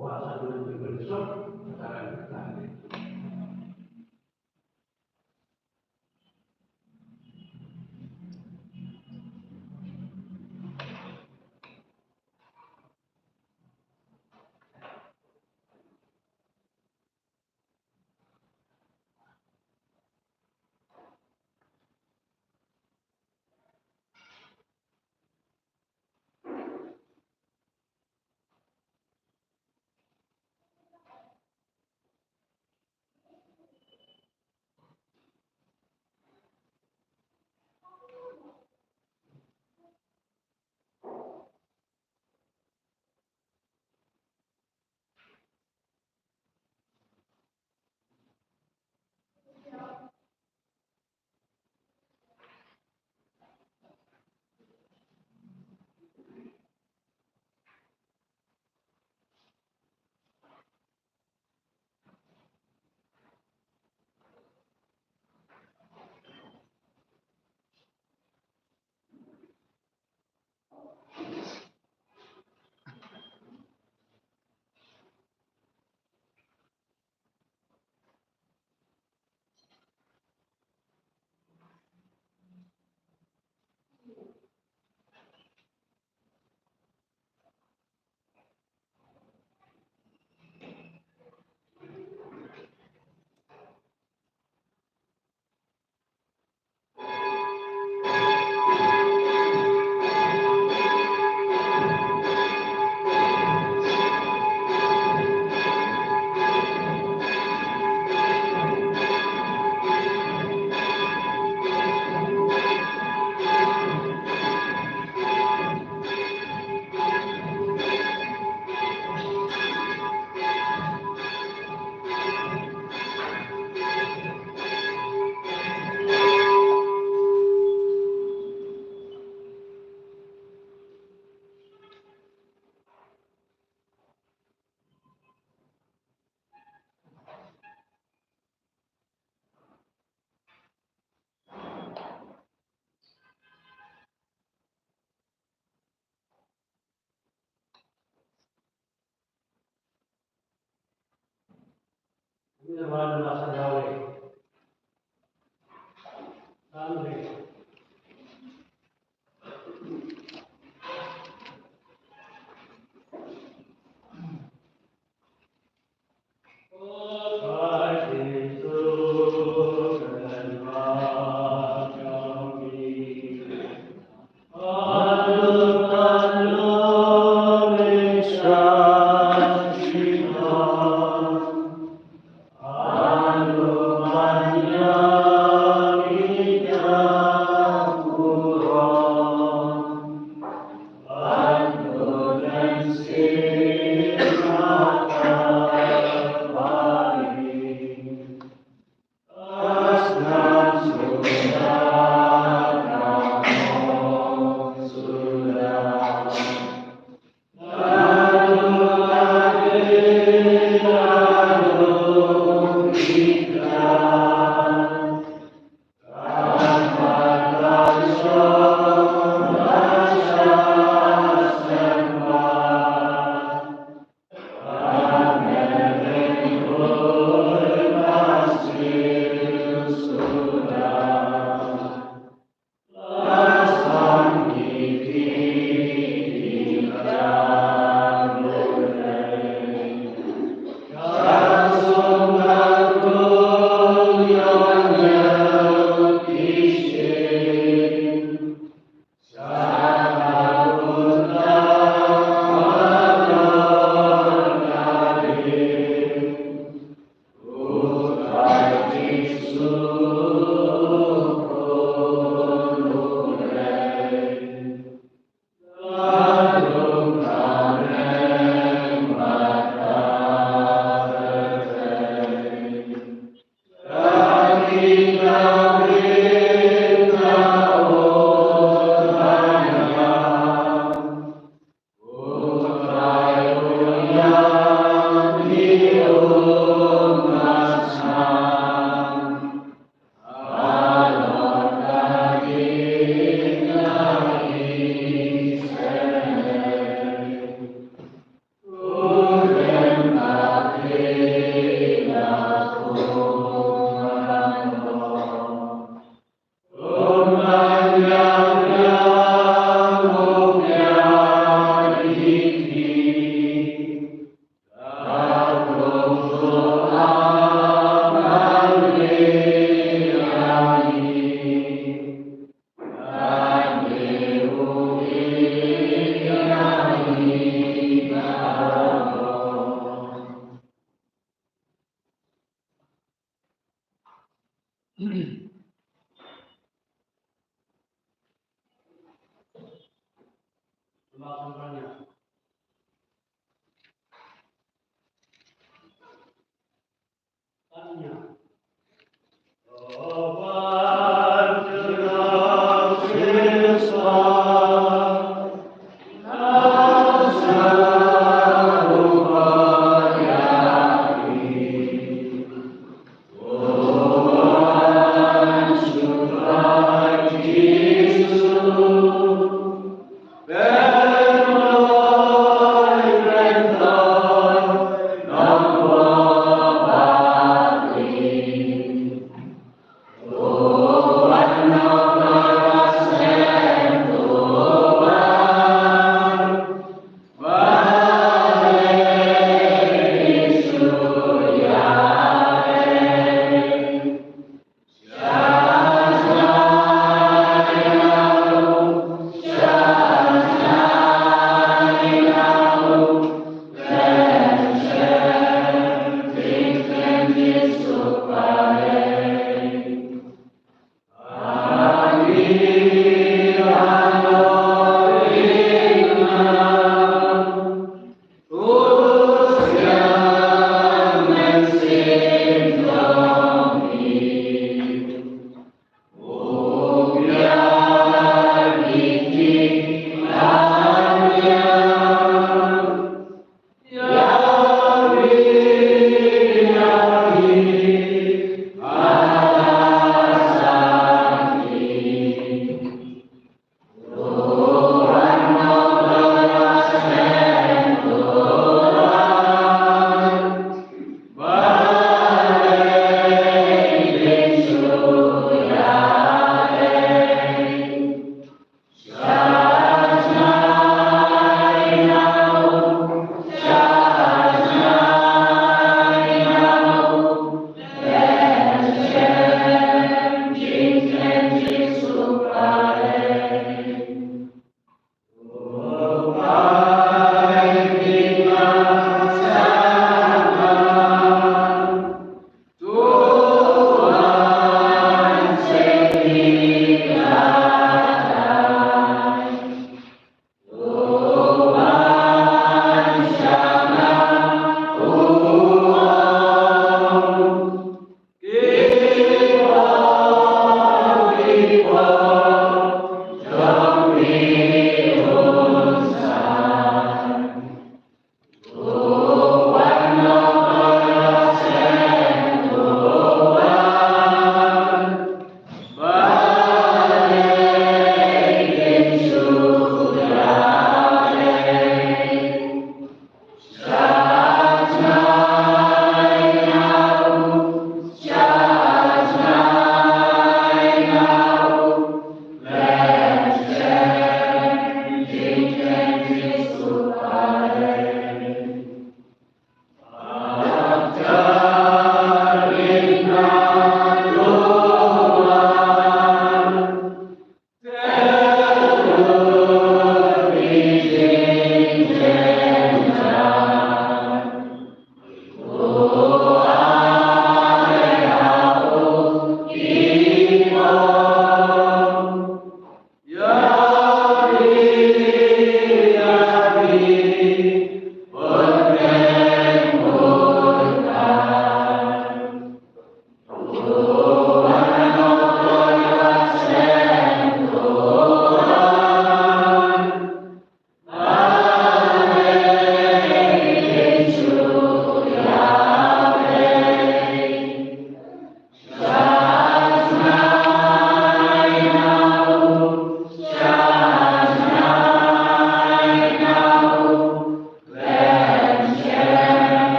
Puasa dulu besok sekarang bertani. Ini adalah bahasa Jawa. Andre. Oh, Yesus. kampanye. Tanya. Wow.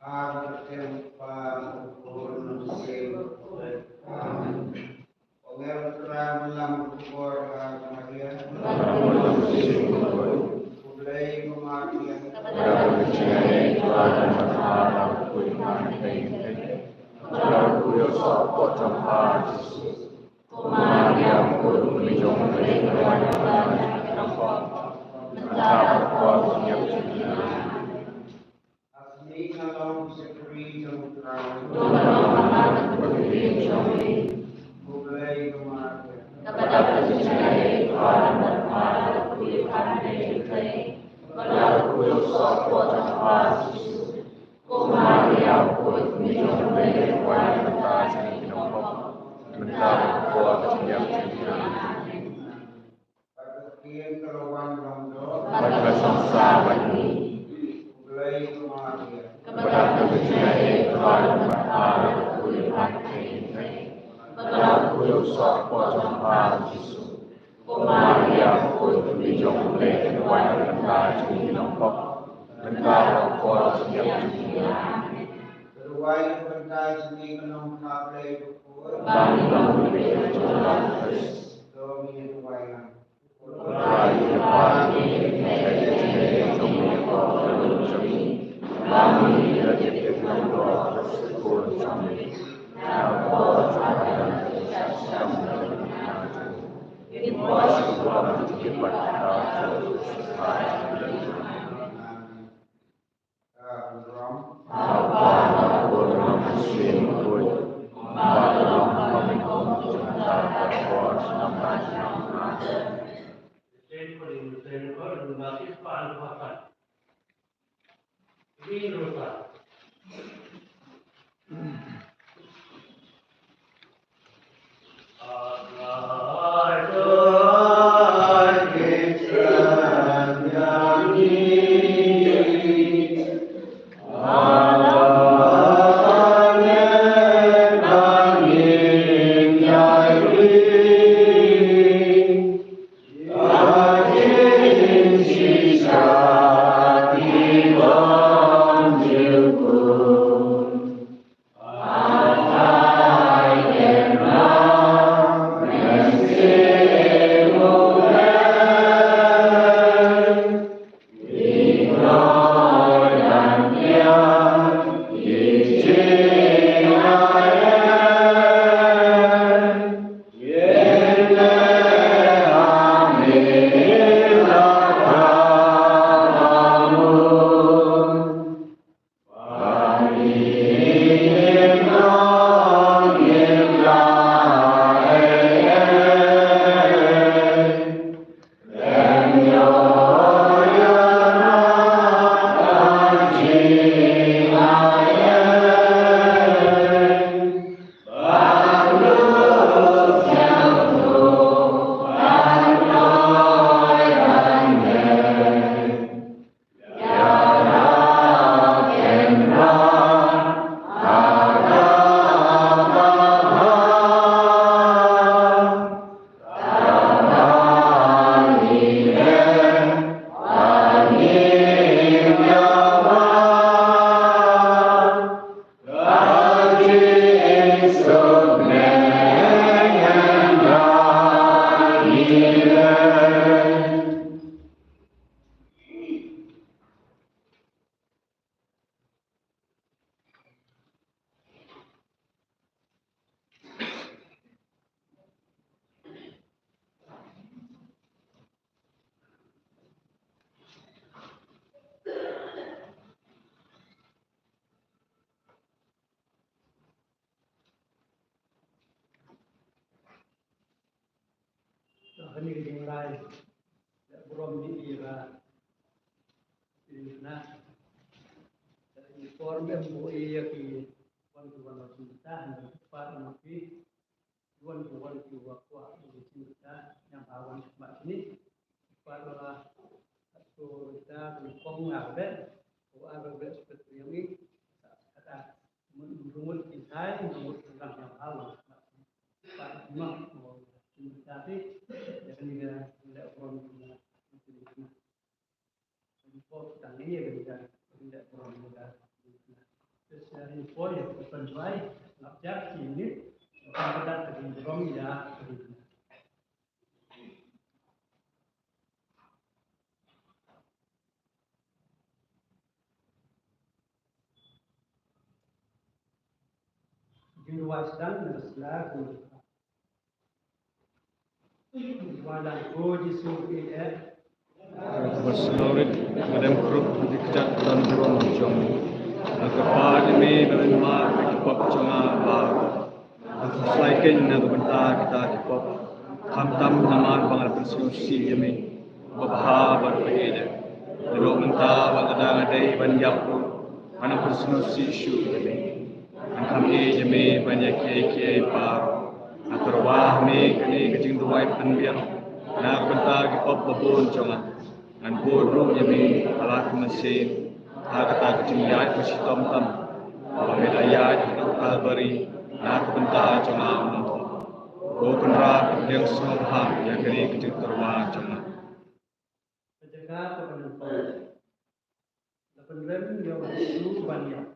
Agad pagpapalungsay. Omer malam kubur Maria. Mulai kematian. Berbicara Tuhan Maha Kuiman Lalu sopot tempat Kumariam pun menjong beriklan nampak mendapat kuat yang tinggi. Asli kalau sekuri jomtrang. Doa berdiri jomli. Mulai kematian. Kepada berbicara Tuhan Maha Kuiman Lalu sopot tempat Kumariam pun menjong beriklan nampak mendapat kuat yang tinggi. Pagkian keluhan rondo. Berkesan ini Mulai kematian. kepada berbicara Tuhan Maha Kuiman Lalu sopot tempat Kumariam pun menjong beriklan nampak mendapat kuat yang tinggi. Beruai berkai seni kenong kaplay bukur. Bagi memberi jalan terus. Domi ruwayan. Bagi bagi jadi jomli kalau jomli. Bagi jadi kalau sekolah jomli. Kalau ada sistem ini masih belum dilibatkan apa orang muslim pun malam meminum tentang berbuat nampak. Sen masih pan pasan. Ini rusak. Ini dimulai belum diira na informe mo iya ki wan cinta dan cepat nabi wan wakwa cinta yang awan mak ini pada satu kita kong ngade ko aga seperti ini kata menurut kita menurut tentang yang halus pak mak tapi dengan tidak orang punya info tentang ini tidak orang muda poi penjuai ngajak ini pada terhindrom ya Diwasdan nasla walang ko disuki Wasnorit madam kruk dikjat dan burung jong. Kepada ini berlima kipop jonga ba. Selain nak bentar kita kipop kamtam nama bangal bersusi jemi. Babaha berpegeda. Dulu mentah wakadang adai banyak mana bersusi syu jemi. Kami jemi banyak kiai par. Atarwah me kini kecing tuai penbiang. Nak bentar kipop babun jonga. An boardroom jemi alat mesin kata kecing yat mesti tom-tom pamela yat kalbari nak bentar jonga unto go kenra yang soha yang kini kecing terwa jonga penjaga kepada Lapan yang itu banyak.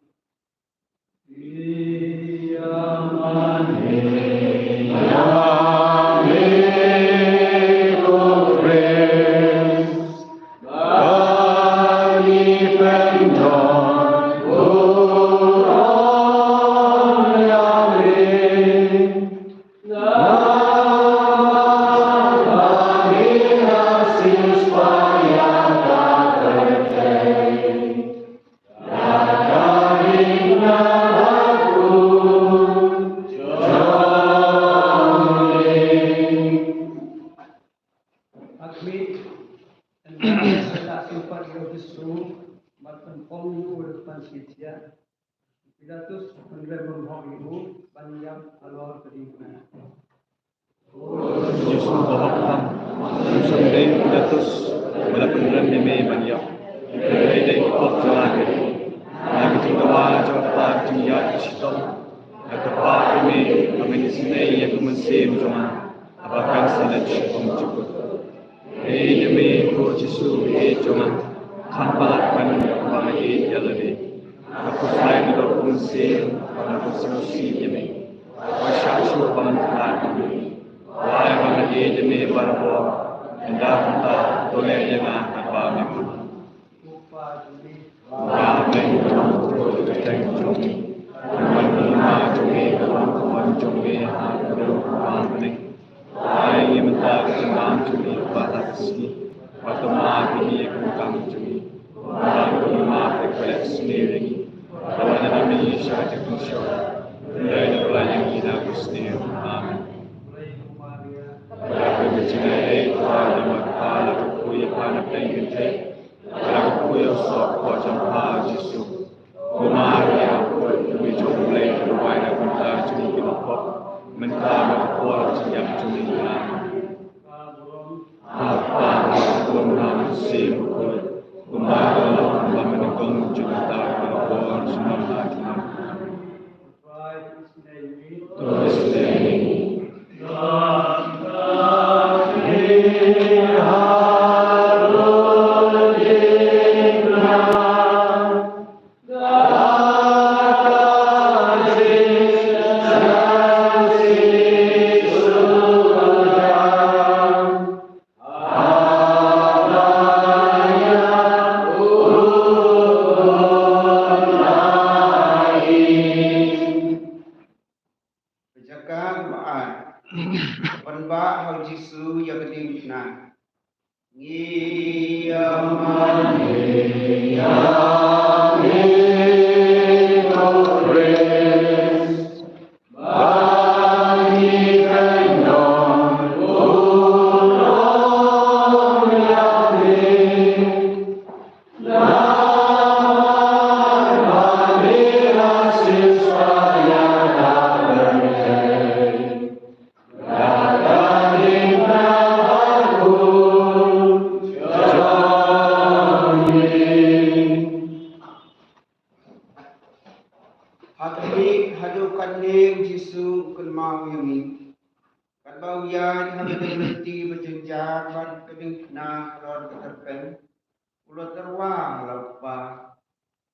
Pilatus menerima ibu banyak alor kedinginan. Yesus bahkan someday Pilatus walaupun dalam demi banyak ada kop jalan lagi tinggal jauh tempat tinggal situ tempat ini kami di sini yang kemesim cuma apakan salat cukup demi ko Yesus cuma kampat kan bagi jalan aku selain itu fungsi, aku solusi jemi. Masyarakat bangun wahai bagi jemi barbo, hendak kita boleh jangan apa memang. Wahai kita jumi, mana jumi, kawan jumi, aku bangkit. Wahai yang minta jangan jumi pada sini, waktu maaf ini aku kami jumi. Wahai maaf kepada sendiri. Kawan kami syarat bersyukur dari doa yang kita gusti. Amin. Berapa kecilnya Tuhan yang berkala kukuya pada pengintai, pada kukuya sok wajah Yesus. Kumaria kami jomblay doa yang kita cumi kinokop, mentah berkuat yang cumi amin. Apa pun ham simul, kumaria menegong cinta.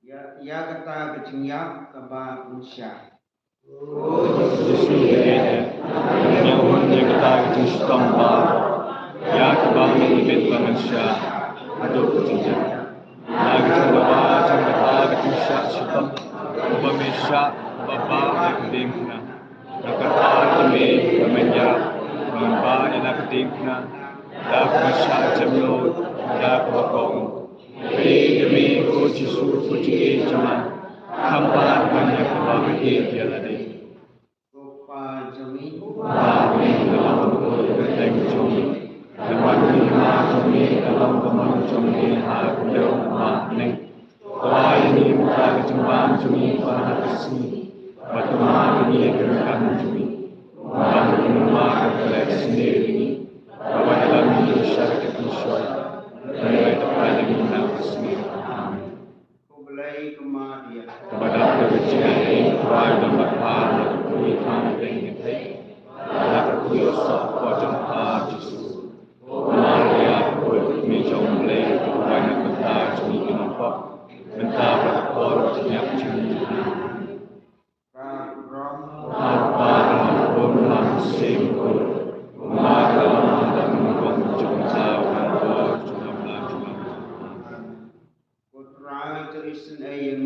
Ya kata kecingyak kaba unsya. Yesus dia yang punya kita kecing ba ya kebang ibit manusia aduk kecing. Lagi coba cerita kecing sebab pemesya bapa kedingna. Nakata kami menjara mengba ina kedingna. Dak mesya jemlo dak bakong. Demi ko Yesus ko ciki cuma hampa banyak kebang dia tadi. Rupa jami. Amin dalam berteng jami. Dalam lima jami dalam kemang jami aku dalam makneng. Kau ini muka kecembang jami pada kesini. Batu mati kerkan jami. Bangun rumah kerja sendiri. Bawa dalam hidup syarikat Islam. Dan depan dengan kesini. Amin. Kubelai kematian. Kepada kebencian ini kuat dan berpaham kuitan dengan baik. Anak kuiosok kuat Yesus. Maria kuat menjauh mulai kebanyakan bentar cumi kenapa bentar berkor tiap cumi. Apa dalam orang sempur, maka dan menggonjong cawan bor juga belajar. Putra Kristen ayam.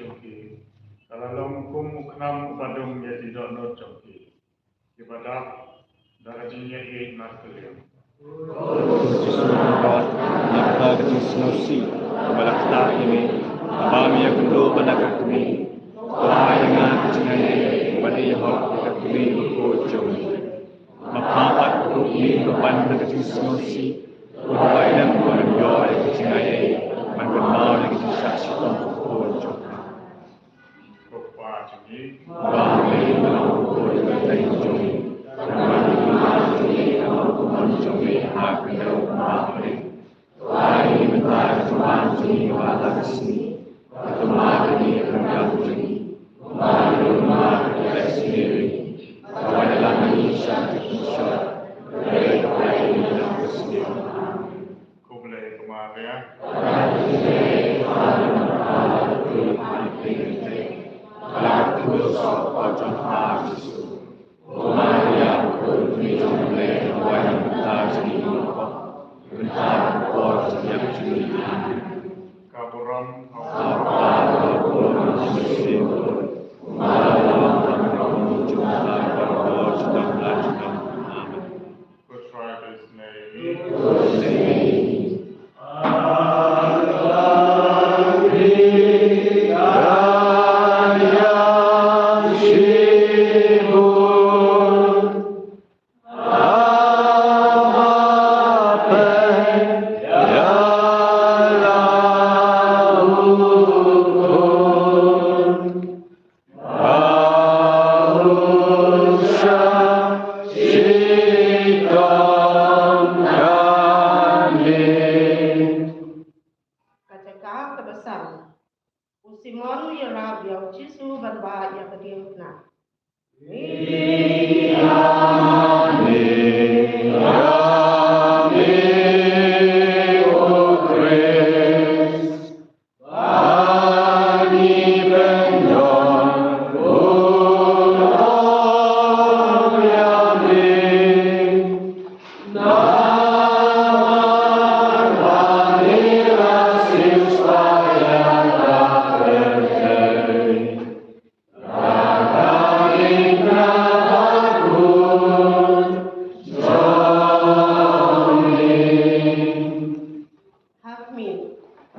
jongki. Kalau lomkum uknam upadum ya tidak not jongki. Ibadah darah jinya nak keliam. Susunod nakta ketisnosi balak ta ini abami yang kendo pada kami layangan kecingane bani hok kami ko jong mapapat ko ni ko pan ketisnosi bahwa yang ko yo kecingane man ko mau yang saksi ko jong Kopa jingi. ba me ko tai jong Kublai kemaria. Kaburam. Good Friday's name. Kacakah kebesaran. Usimon ya Rab yang cisu berba yang kediamna.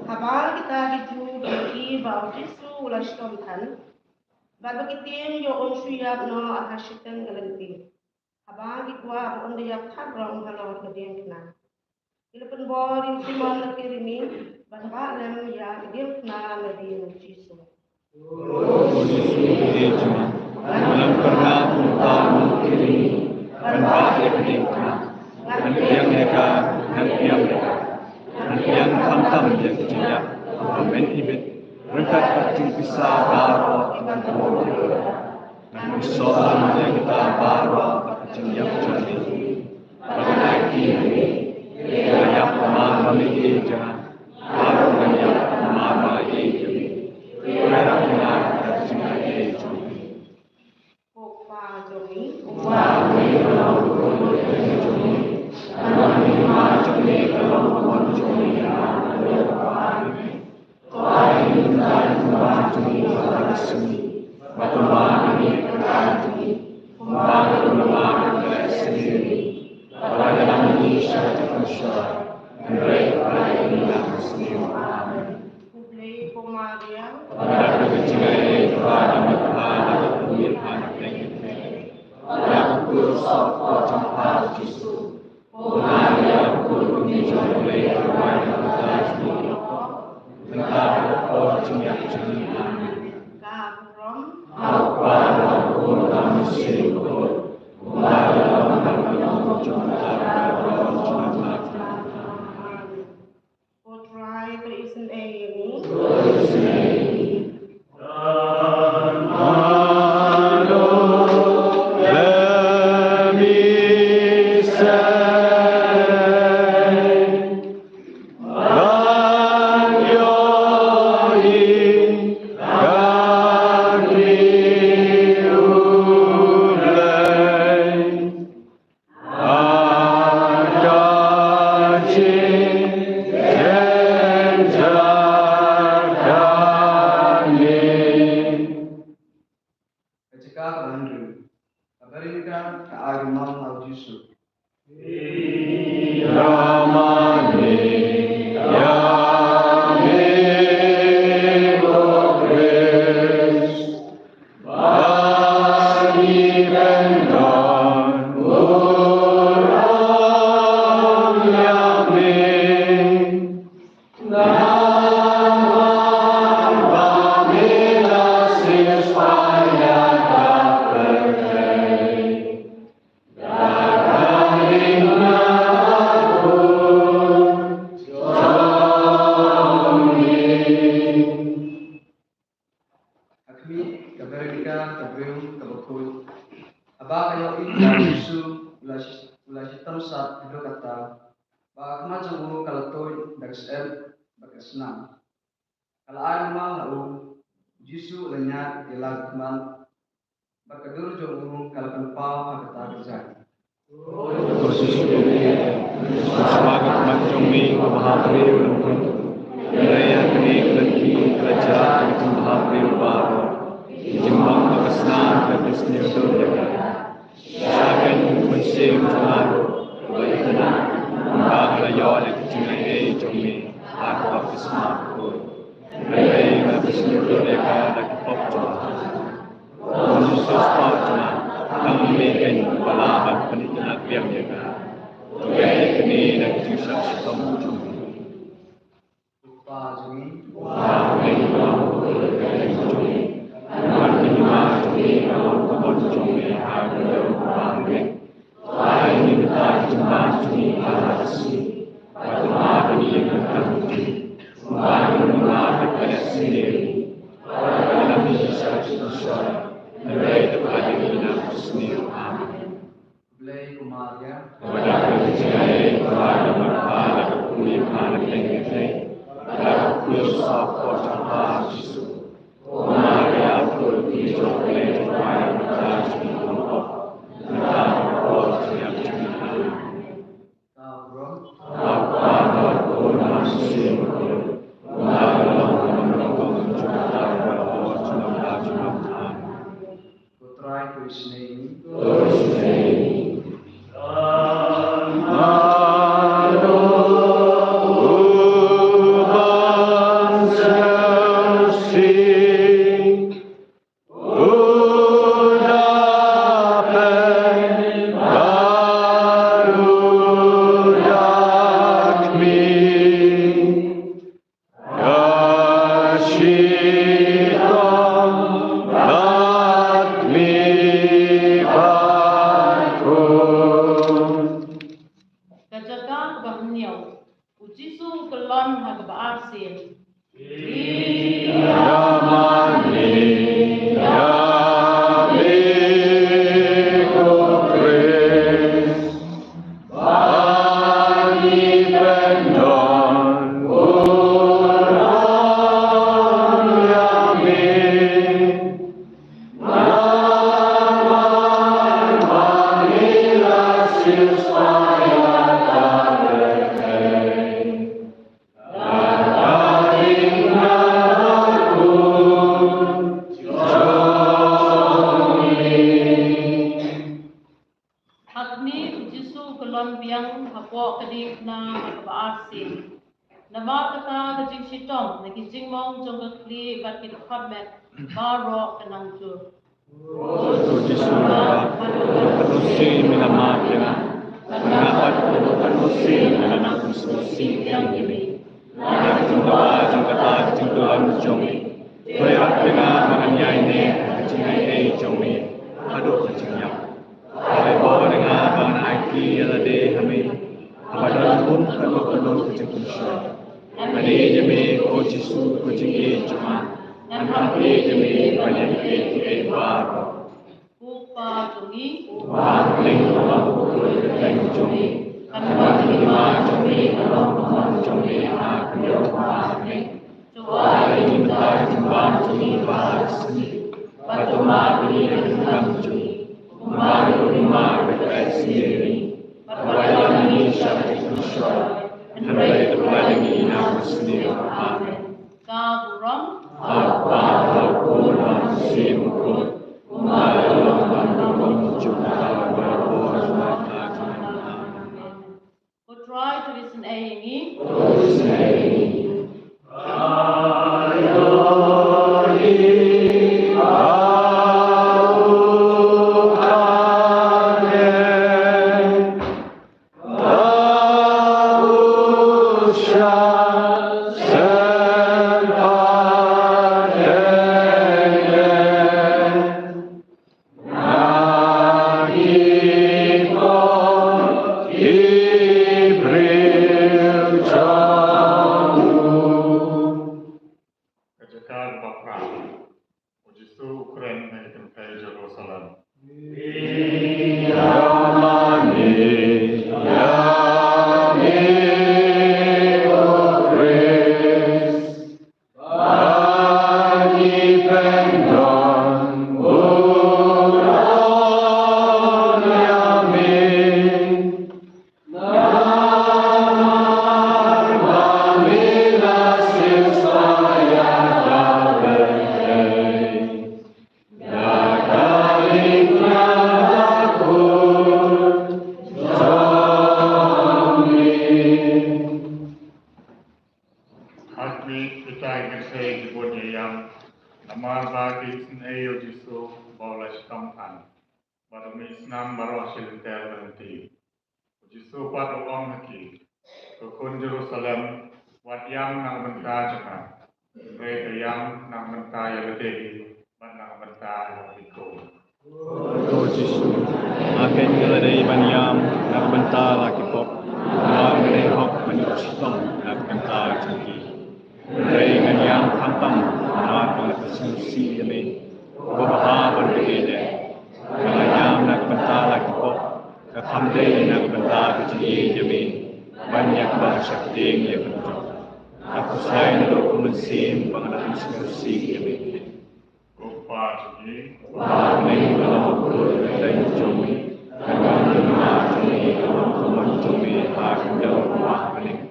Habal kita gitu bagi bau cisu ulas tomkan. Baru kita yo unsuyap no akashitan galanti. Habal kita on dia kadang halor kediam kena. Bila pun bor simon lekir ini banyak lem ya kediam kena lagi cisu. Dalam pernah tahun ini banyak kediam kena. Yang mereka yang tam yang kecil, amen ibet, mereka pasti bisa baru dengan kemudian. Namun soal yang kita baru kecil yang jadi, bagi ini, yang pemahaman ini jangan baru dan yang pemahaman ini, mereka benar kecil ini jadi. Opa jomi, kublai komaria, potrai to isen ini. Amen. ka Andrew. Kabarin ka kaagmang au Yesu. Yamane, Yame, O Christ, Bani Bendon, Uram Yame, Naman Bamila Sispaya Dapertei, Dagaling Akmi kabarin ka kabril kabakul. Aba kayo ita Yesu ulas hitam saat hidup kata. Ba akma jangulu kalatoy dagsel bakasna. Kalaan ma hau Yesu lenya ilagman bakadur jangulu kalakan pau hakata kerja. Khusus sebagai macam ni bahari ulun raya kini lagi kerja di bahari baru jembang kesana ke sini untuk jaga akan musim selalu berita bahwa yol kecil jombi aku bismaku raya ke sini untuk jaga lagi pokok khusus pokok kami kan balaban penitian biar jaga gaya kini dan jusah setemu Lupa jumi. wah ini kamu gaya jumi bukan cuma jumi kamu kebun jumi aku jauh bangkit wah ini kita cuma jumi alasi pada malam ini kita jumi membangun kepada sendiri pada dalam bisa susah mereka pada kita sendiri. Blay kumaria. Kepada percaya kepada berhala kekuliah anak yang kita, pada kekuliah sahur tanpa Yesus. Maria pergi oleh kepada kita di kelompok, kita berkor siap cerita. Kabro. Apa berkor masih berkor, mengalang menunggu cerita berkor cerita cerita. Kutrai kuisnei. Ukraine dan tempat Jerusalem. Hati kita ingin saya dibuatnya yang nama bagi senayo jisu baulah kampan. Baru misnam baru hasil nanti. Jisu pada orang lagi. Kekun Jerusalem wat yang nang bentar jangan. Mereka yang nang bentar yang lebih, nang bentar yang berikut. Oh Jisu, akan ngeladai banyam nang bentar lagi pop. Nama menehok menyusung nang bentar canggih. Dengan yang kampang, anak bersusi demi beberapa berbeda. Kalau yang nak bentar lagi kok, kehamdai nak bentar kecil demi banyak bahasa ting yang bentuk. Aku saya nak mesin pengenalan susi demi. Kupa jadi. Kami dalam ukur dan jombi, kami rumah jombi, kami jombi akan dalam rumah kami.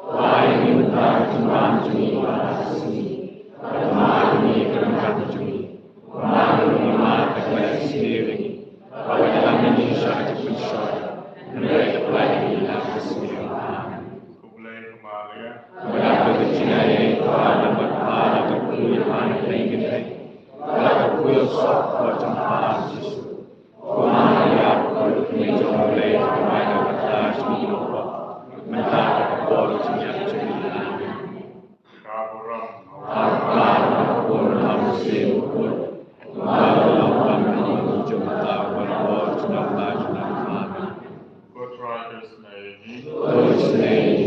Wahai minta tumbang jumi bahasini, kemari kerangka jumi, kemari mata kepada sendiri, bahwa dalam ini syarikat pensyarikat, mereka pelajari dalam sendiri. Kulai kembali ya. Kepada kecinaya itu ada berhala berkuih anak ingin baik, kepada kuih sok macam Yesus. Kemari aku meja mulai kepada batas minumpa. Mentah kepala cinyak cinyak. Kaburam. Akar pun hamsim pun. Malam kami jumpa berbuat senang kami. Good writers name. Terus ini.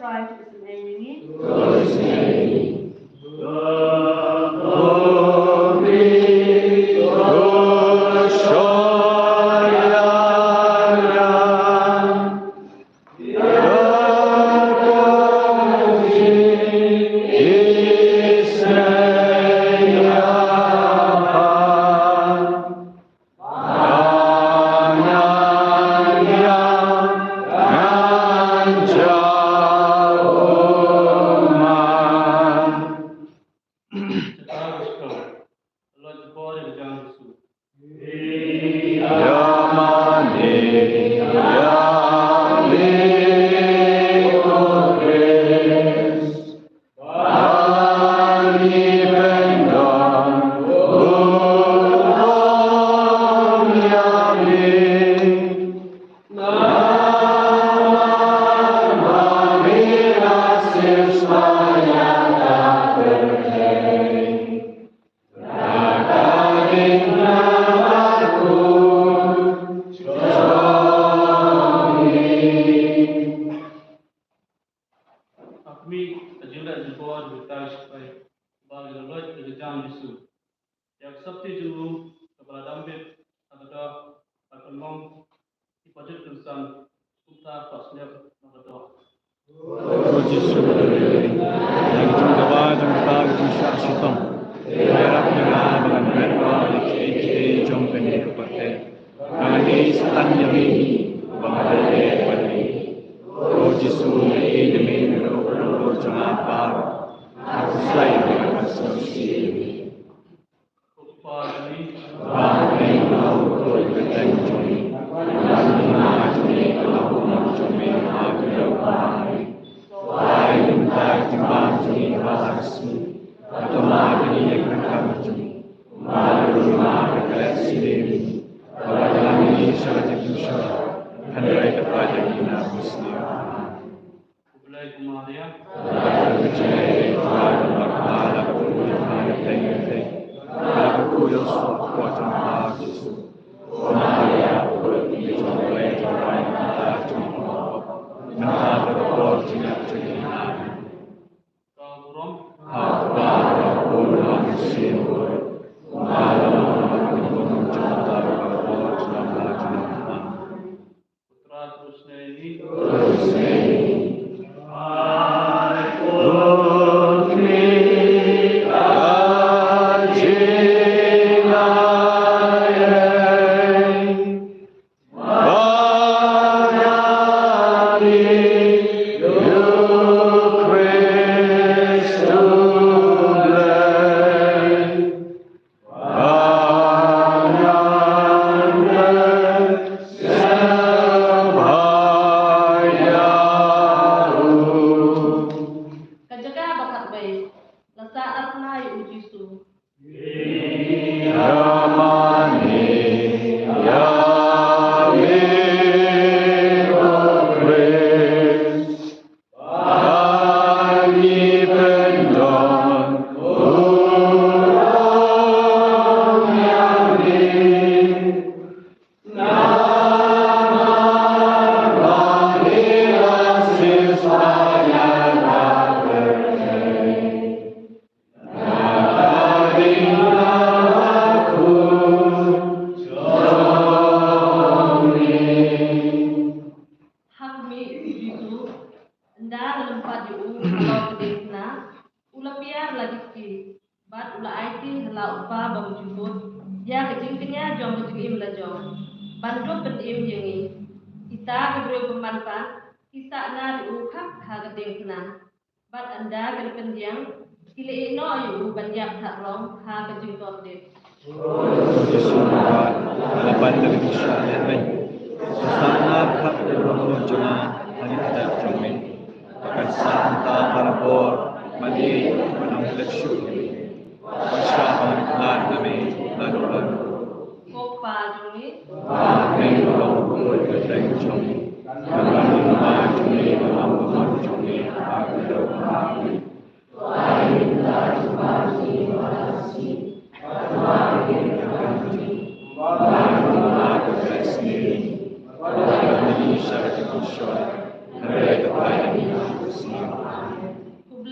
5 is an enemy.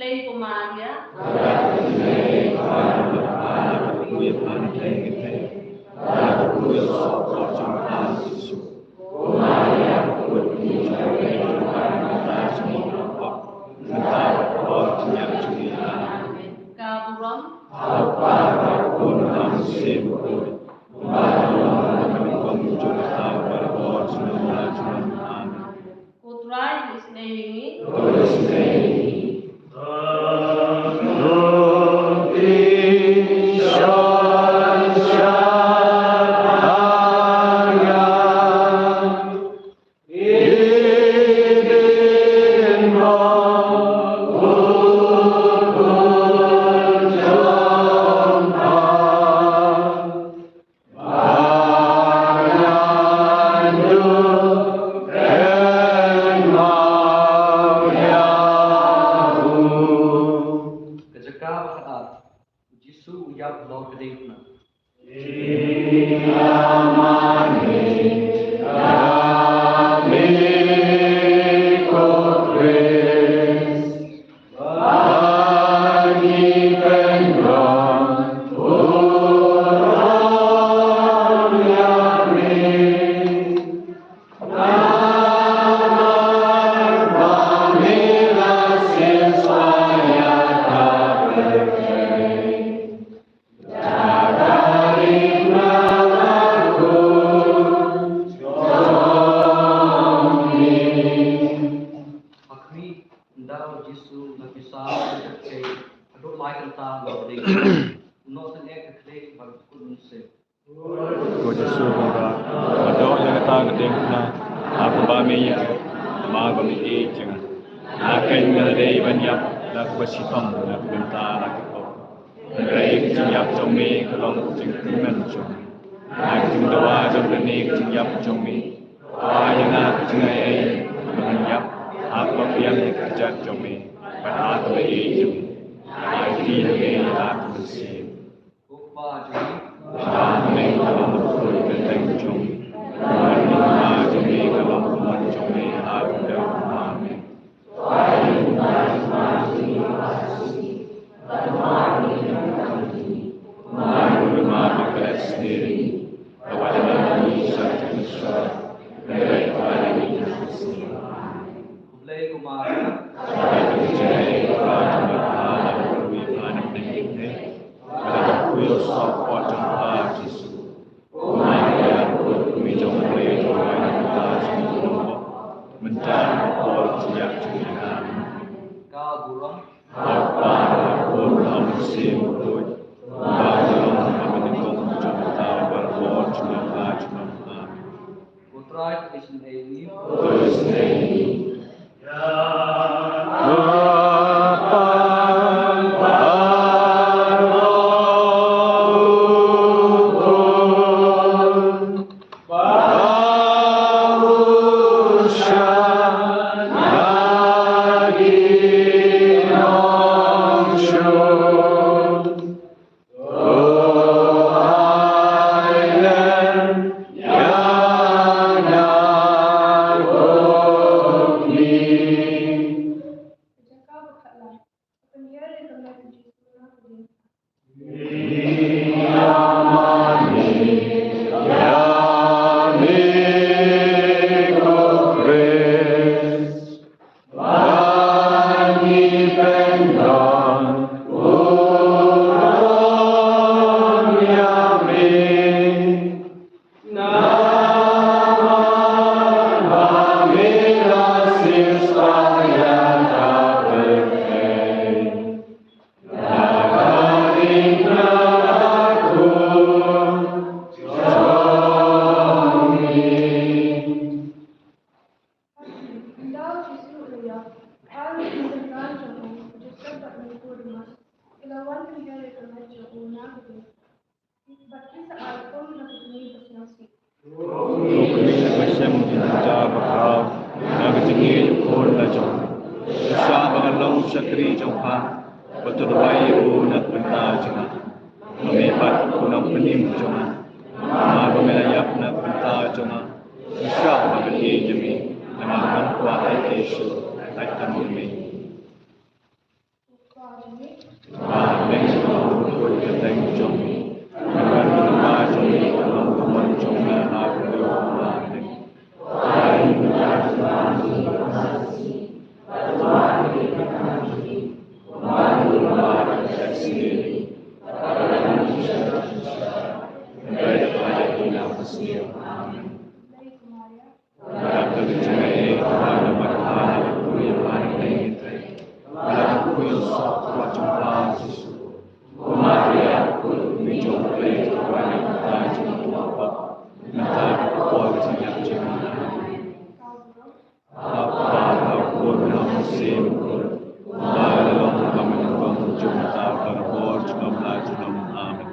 Slay Kumaria, Kutrai Slay kuil sok kuat jumpa Yesus. Maria pun bijong play tuan kita jumpa apa. Kita berkuat sejak jumpa. Apa pun nama simpul. Lalu kami membangun jumpa berkuat jumpa dalam amin.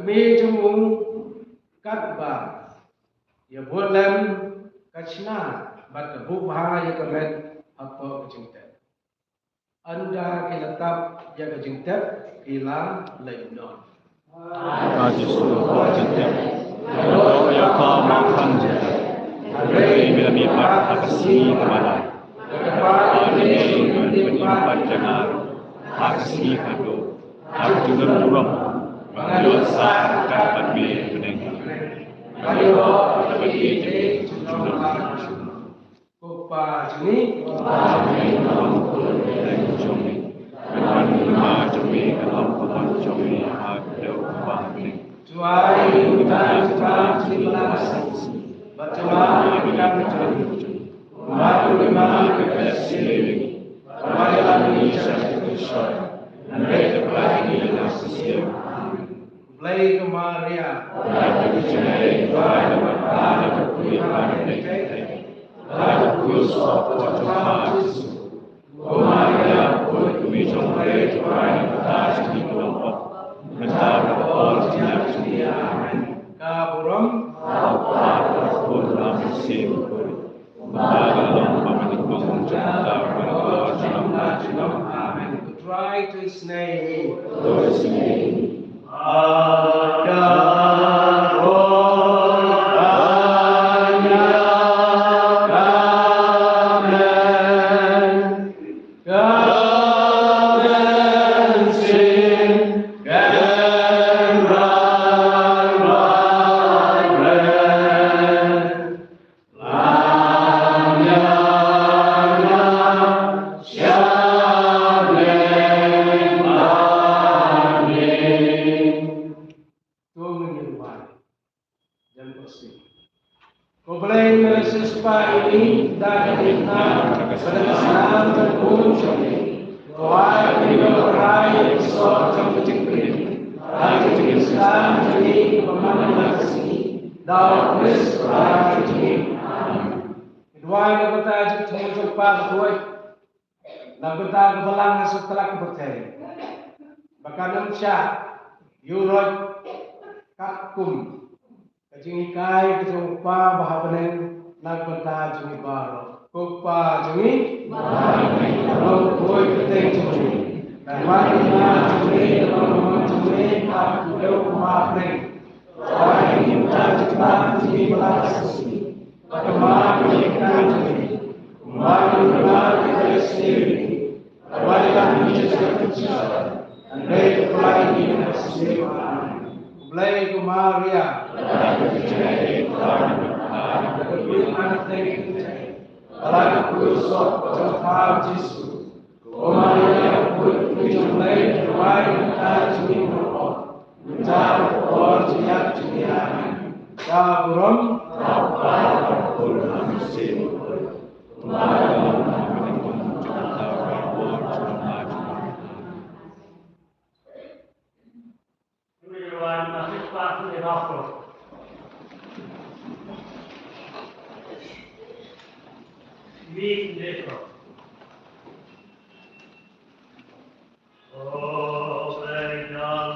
Kami jumung katba ya bolem kachna bat bubha ya kamet apa kejingtet anda kilatap ya kejingtet kila leibnon Yesus kejingtet kalau ya kau makan jingtet hari bila mipat akasi kemana hari ini mipat jangan akasi kado aku juga turun Menurut saya dapat mendengar. Ayo dapat jadi jumlah. Kupa jumi. Jumi. Dengan lima jumi dalam kupan jumi ada kupa ini. Tuai kita jumi belas. Baca kita jumi. Mari lima kita sendiri. Mari lagi jadi besar. Nanti terbaik di dalam sistem. Play ke Maria. Lalu dijadi pada pada kepunyaan kita. Lalu kusop terjemah Yesus. Maria pun bijong play pada atas di kelompok. Mentar all tiap dunia. Kaburam. Apa pun dalam simpul. Dalam pembentukan jumlah berkuat dalam amin. Try to his name. His name. Kakum kajingikai kajungpa bahabaneng nagbanta jungi baro kupa jungi baro koi keteng jungi dan mari na jungi dalam jungi aku deu maafneng wahai kita kita jungi belasasi bagaimana kita jungi mari kita sendiri mari kita kecil dan baik pelai ini sendiri Play ke Maria. Lalu kusop jumpa Yesus. Maria pun play terbaik kita jumpa. Mencari orang yang jumpa. Saburon Everyone, this class is also. Week later. Oh, thank God.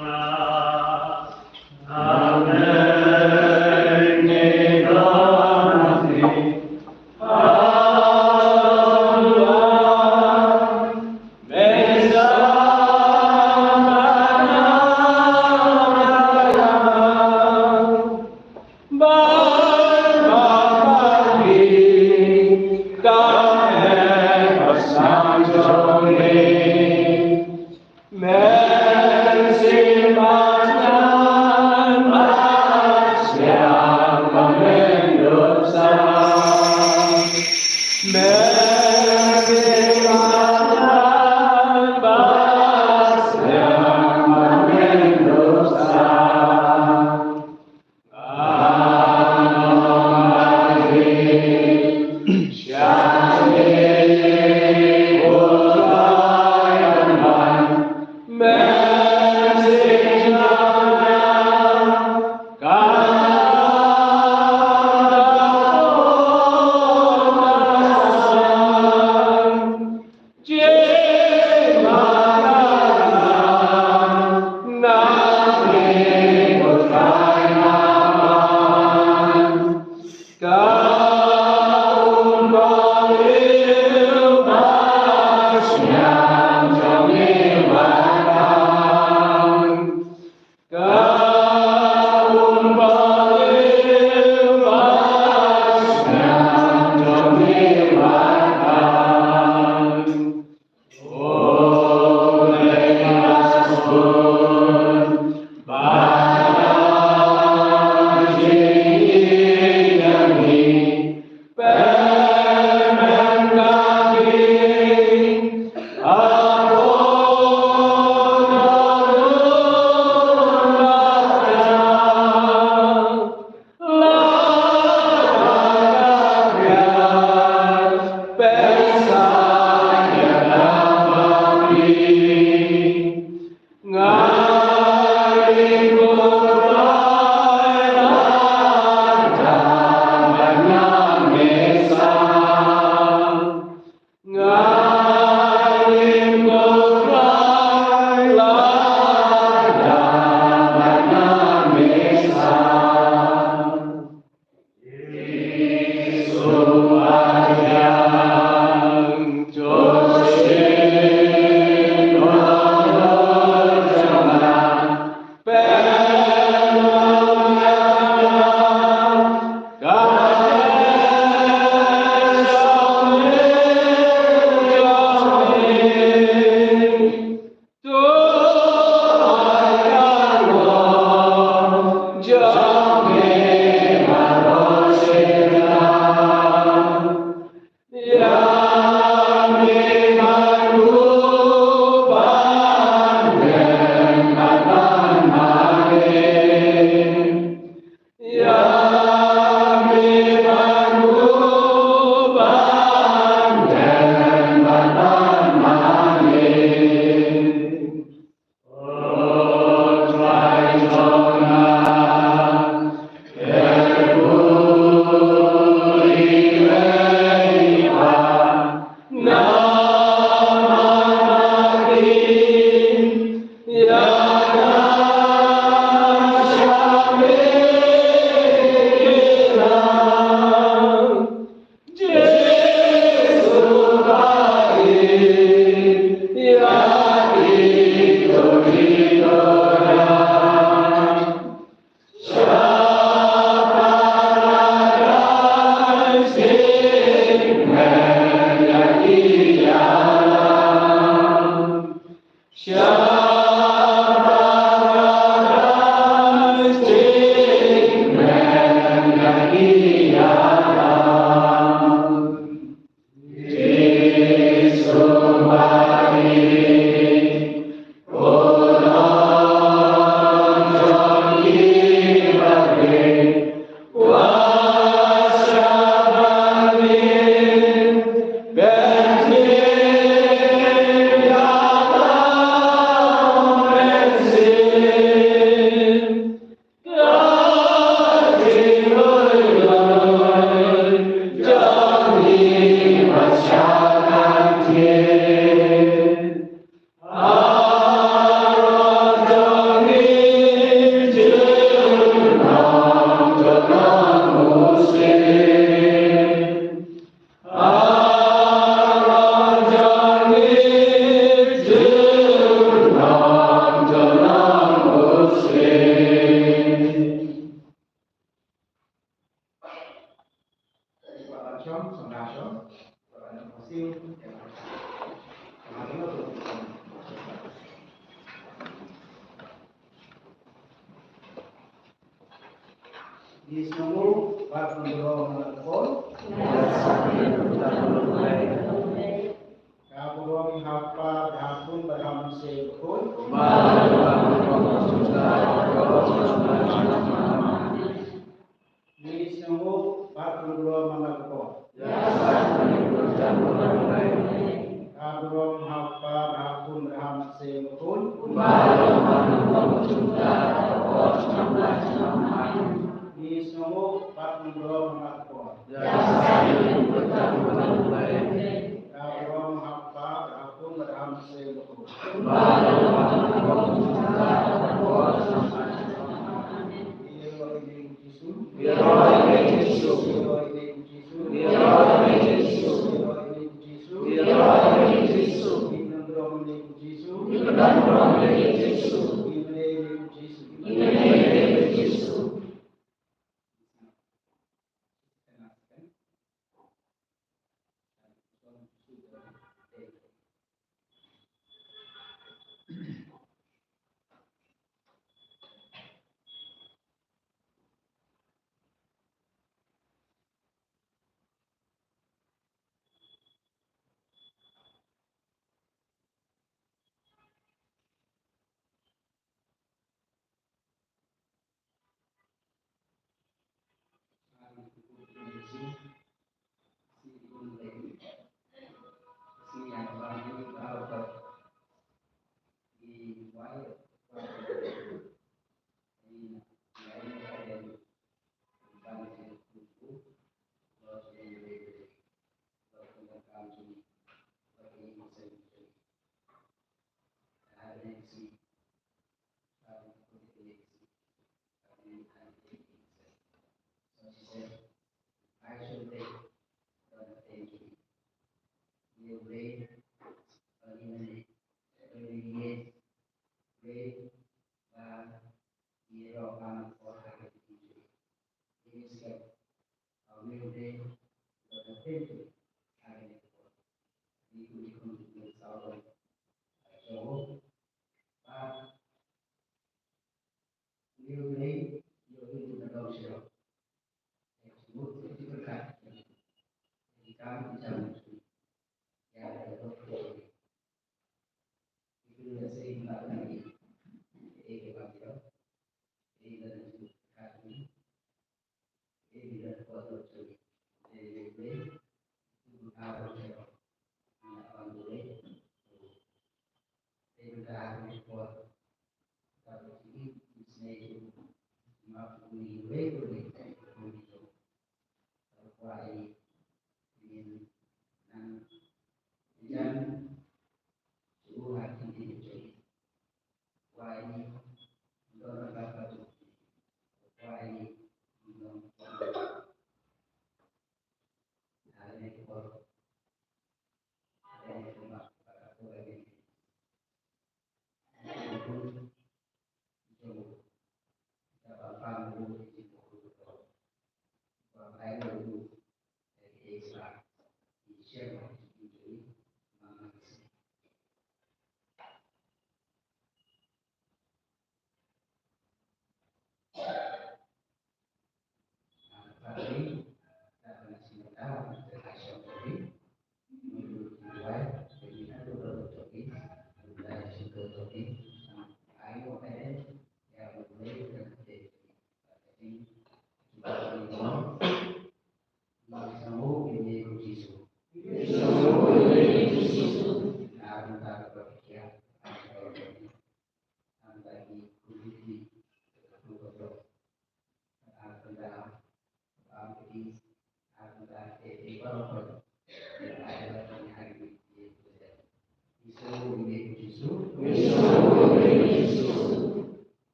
Bachon, Sonachon, Fosil, di semua waktu belum menelpon, kalau hapa berhapun berhapun sepun, di semua waktu belum menelpon, kalau hapa berhapun berhapun sepun, di semua waktu belum menelpon. Kalau hapa berhapun berhapun sepun.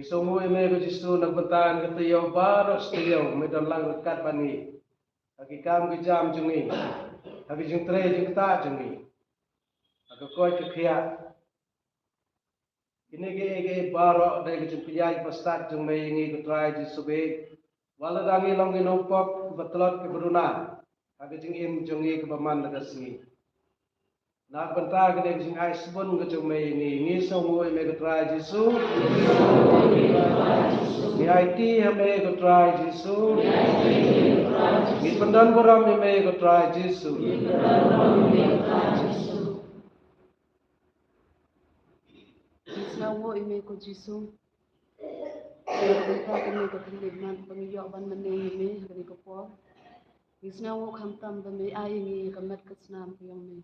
Sungu ime ko Jisu nagbantaan katayaw baros tayaw medang lang rekat bani. Hagi kam ki jam jungi. Hagi jung tre jung ta jungi. Aga koy ke khia. Kini ge baro dai ke jung piyai pastat jung mai ngi ko try Jisu be. Waladangi longi nopok betelot ke beruna. Hagi jing im jongi ke paman nagasi. Nak benta ke jing ai sebun ke jong mei ni songo me ke try Jesu. Ni IT me ke try Jesu. Ni pendan koram me ke try Jesu. Isnawo ime ko Jesu. Kita kami keterlibat pengiyok ban mene ime dari kepo. Isnawo kamtam bame ai ime kamat kesnam piyong me.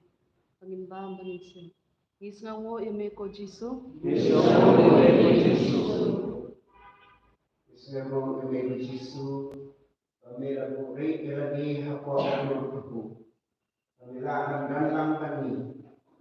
Pengimbang bangisi. Isnawo ime ko Jesu. Isnawo ime ko Jesu. Isnawo ime ko Jesu. Kami rabu ri lagi hako aku. Kami lakan dalam kami.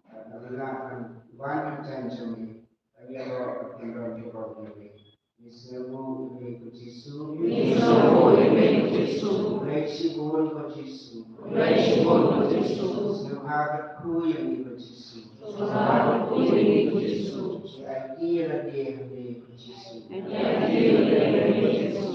Kami lakan banyak cancung. Kami ro kendor jero kami. Isnawo ime ko Jesu. Isnawo ime ko Jesu. Reisi bon ko Jesu. Reisi bon ko Jesu. Semangat ku yang ime ko Jesu. Semangat ku yang ime ko Jesu. Ai lagi ime ko Jesu. Ai lagi ko Jesu.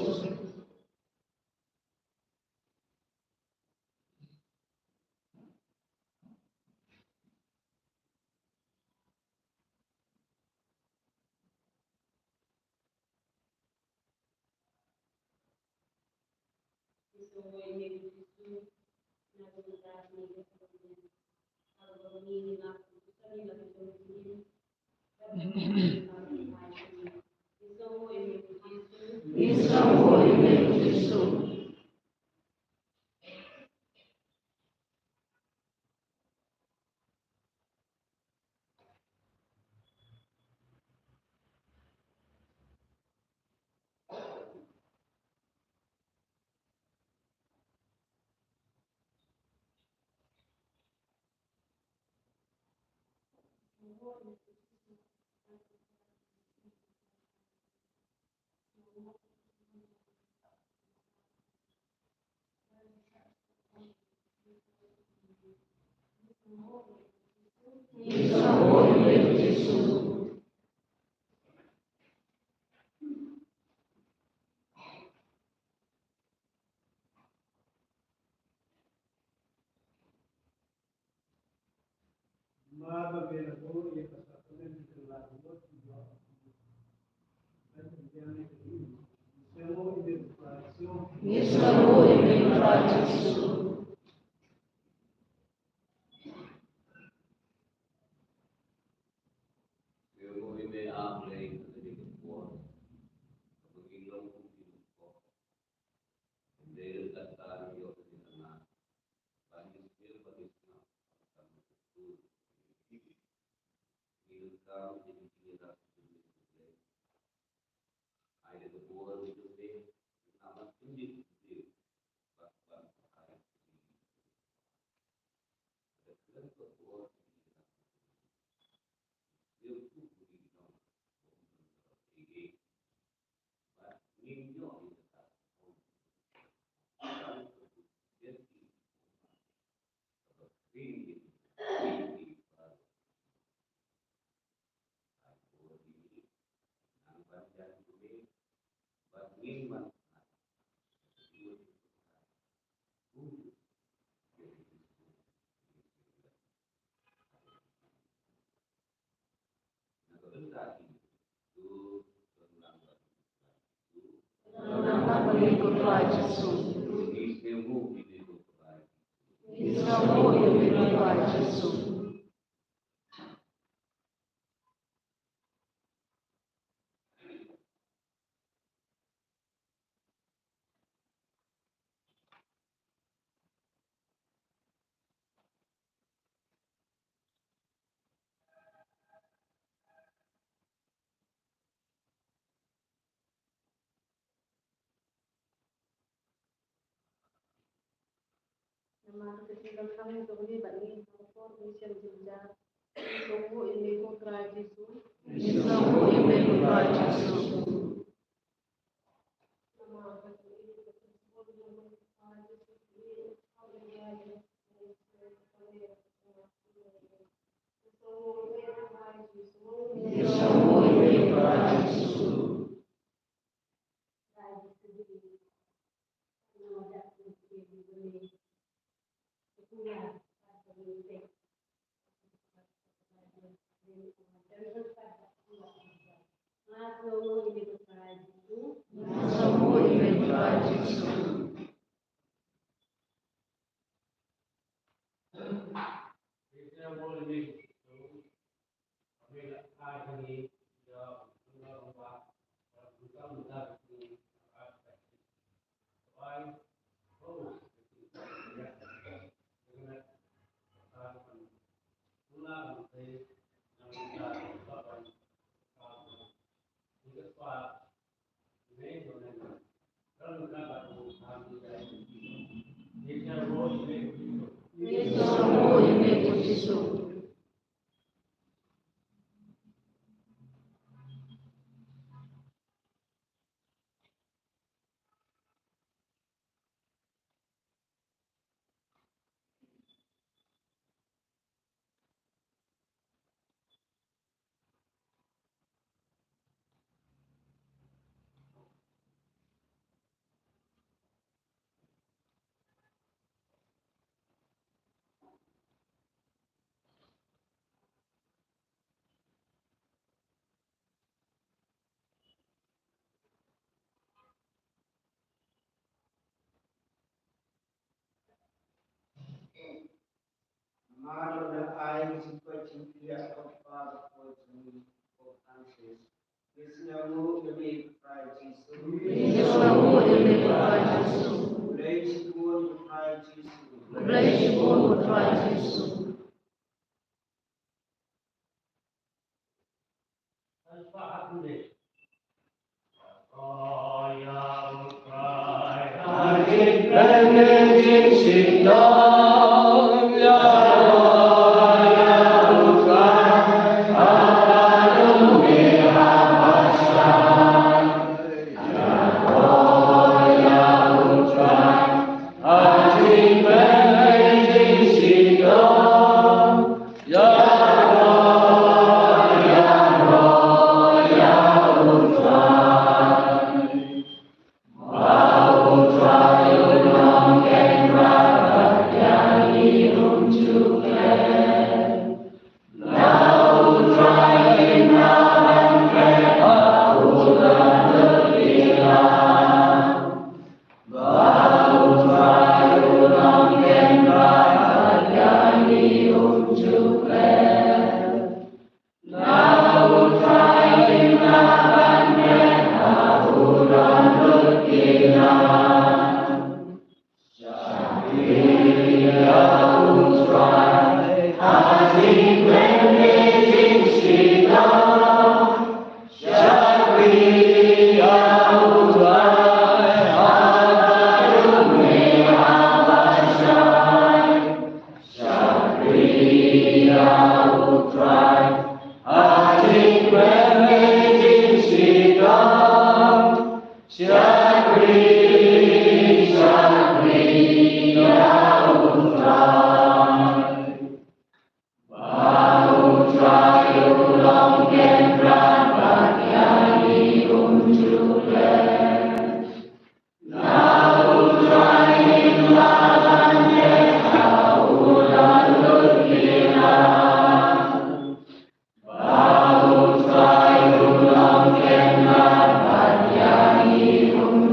Isnawo ime ko Jesu. Isnawo ime ko Jesu. Mada bela ko ye pasatonen di la ko Isnawo ime ko Jesu. Jesu. Isnawo ime ko Jesu. Nama kecil kami tunggu bani apa mission jinja. Isnawo ime ko Jesu. Isnawo ime ko Jesu. Nama Isnawo ime ko Jesu. Maro na ay sequência de ocupado por Francis. Krishna mu demi Christ Jesus. Krishna mu demi Christ Jesus. Praise God Christ Jesus. Praise God Christ Jesus.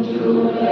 True.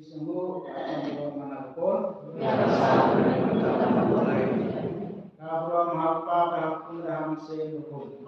Semua akan manapun. Abraham hapa berapun dalam seluruh.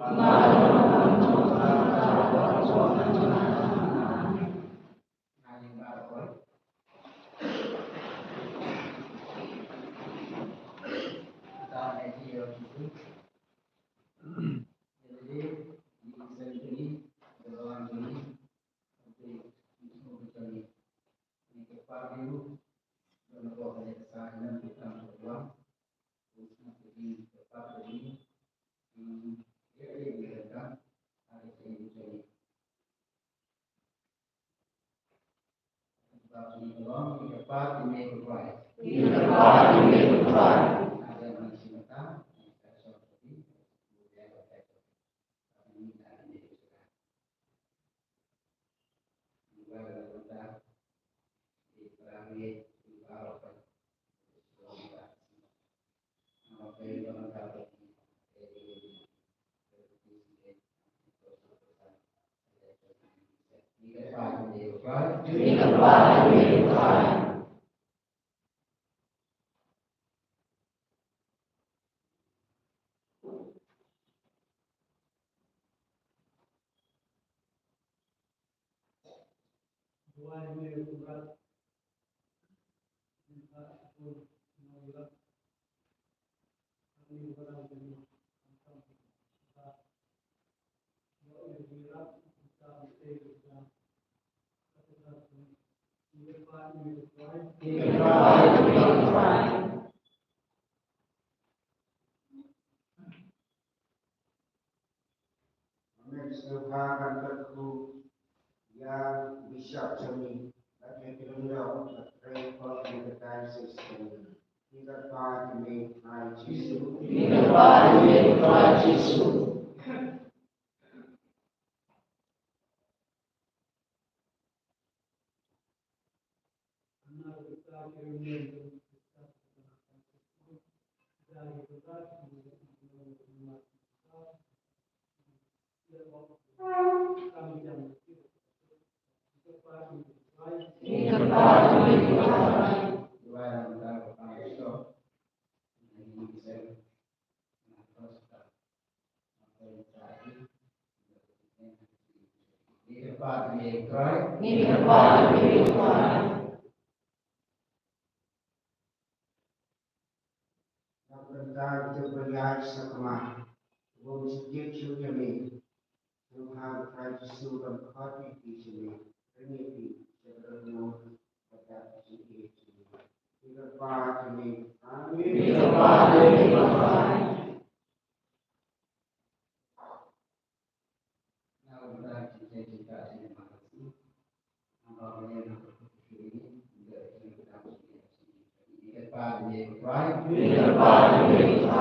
Sebahagian terku yang bisa cermin dan yang direndah repot mendekat sistem. Tidak pada menikmati Yesus. Tidak pada menikmati Yesus. kepada Tuhan. Ni kepada Tuhan. Tentang kebenaran sakma, wong sejak kami, Tuhan Yesus dan hati di sini, ini sebenarnya pada sini. Kita pada ini, amin. Kita pada Tuhan. Nah, kita ini makasih. Namanya yang ini juga kita kepada Tuhan.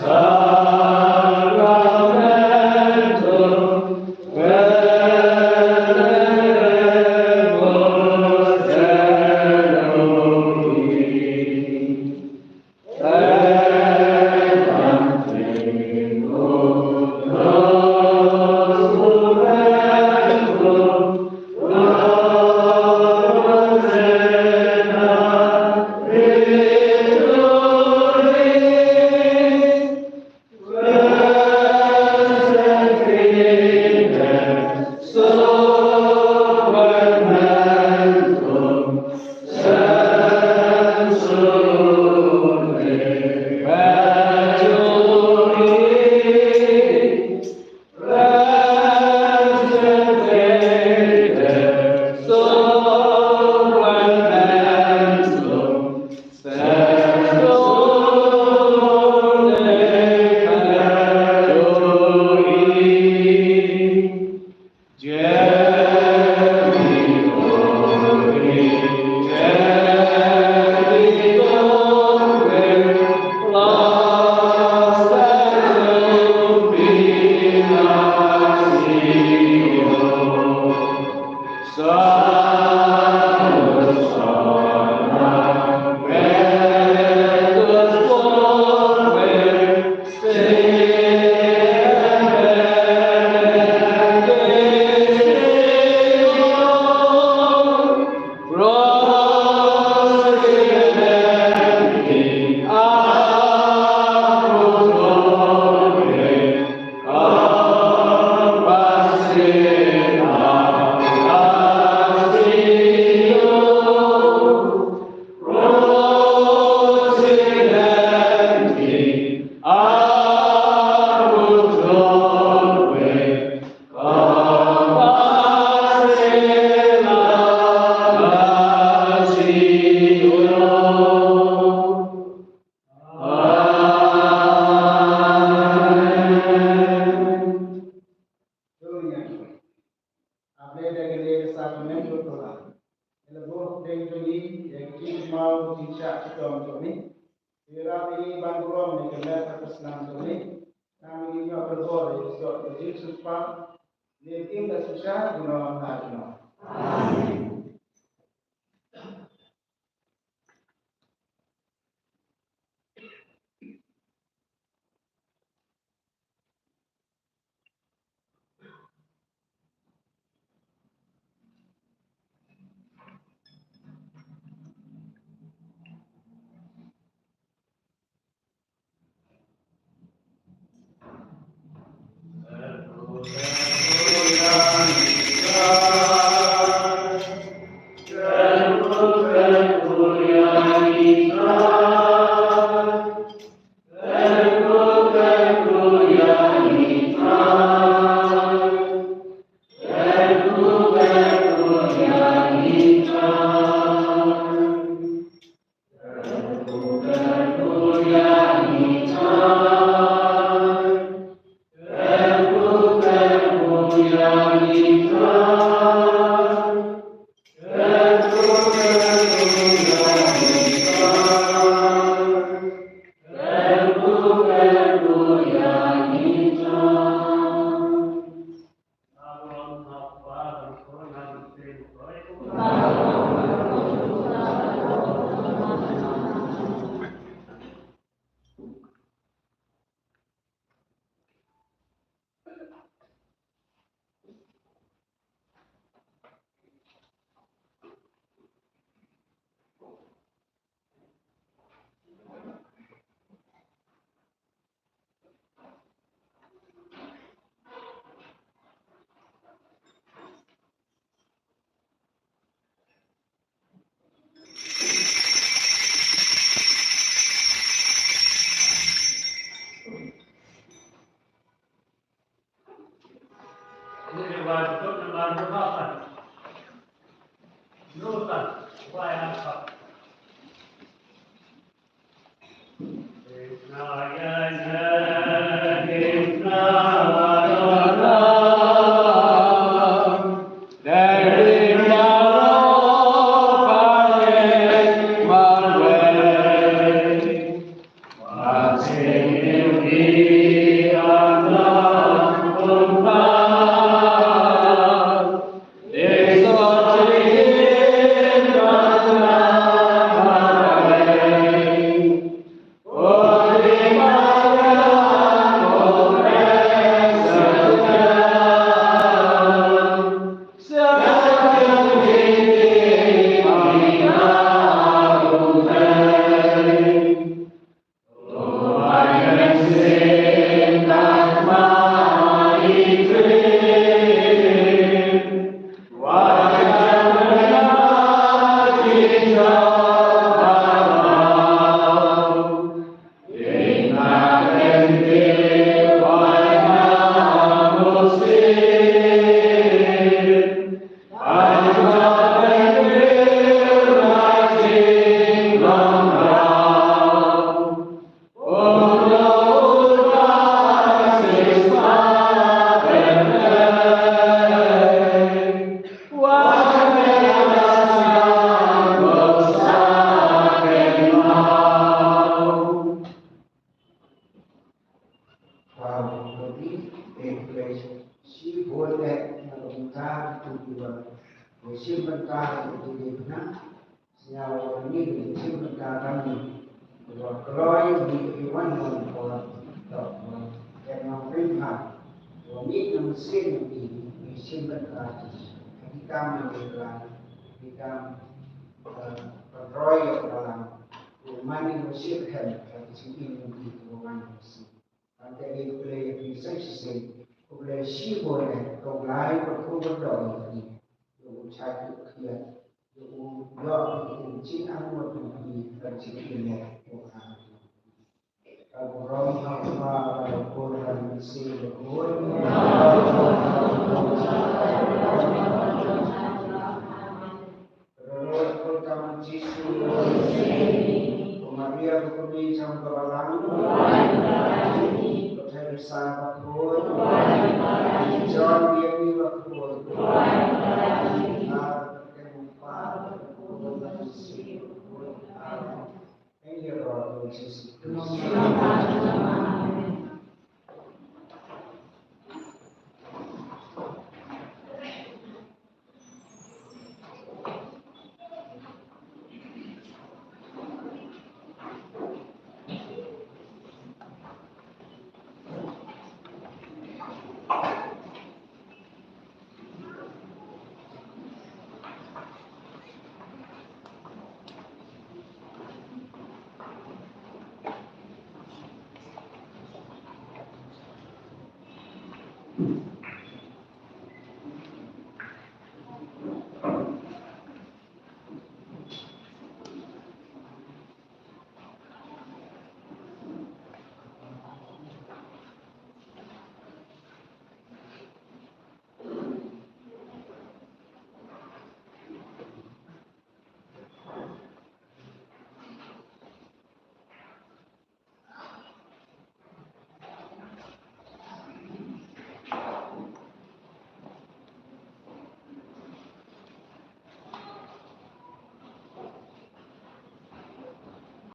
Sarah jom kami. Kami bantuan ni kena atas nama kami. Kami ini berdoa untuk Yesus Pak. Lekin dan susah guna hari. Amen.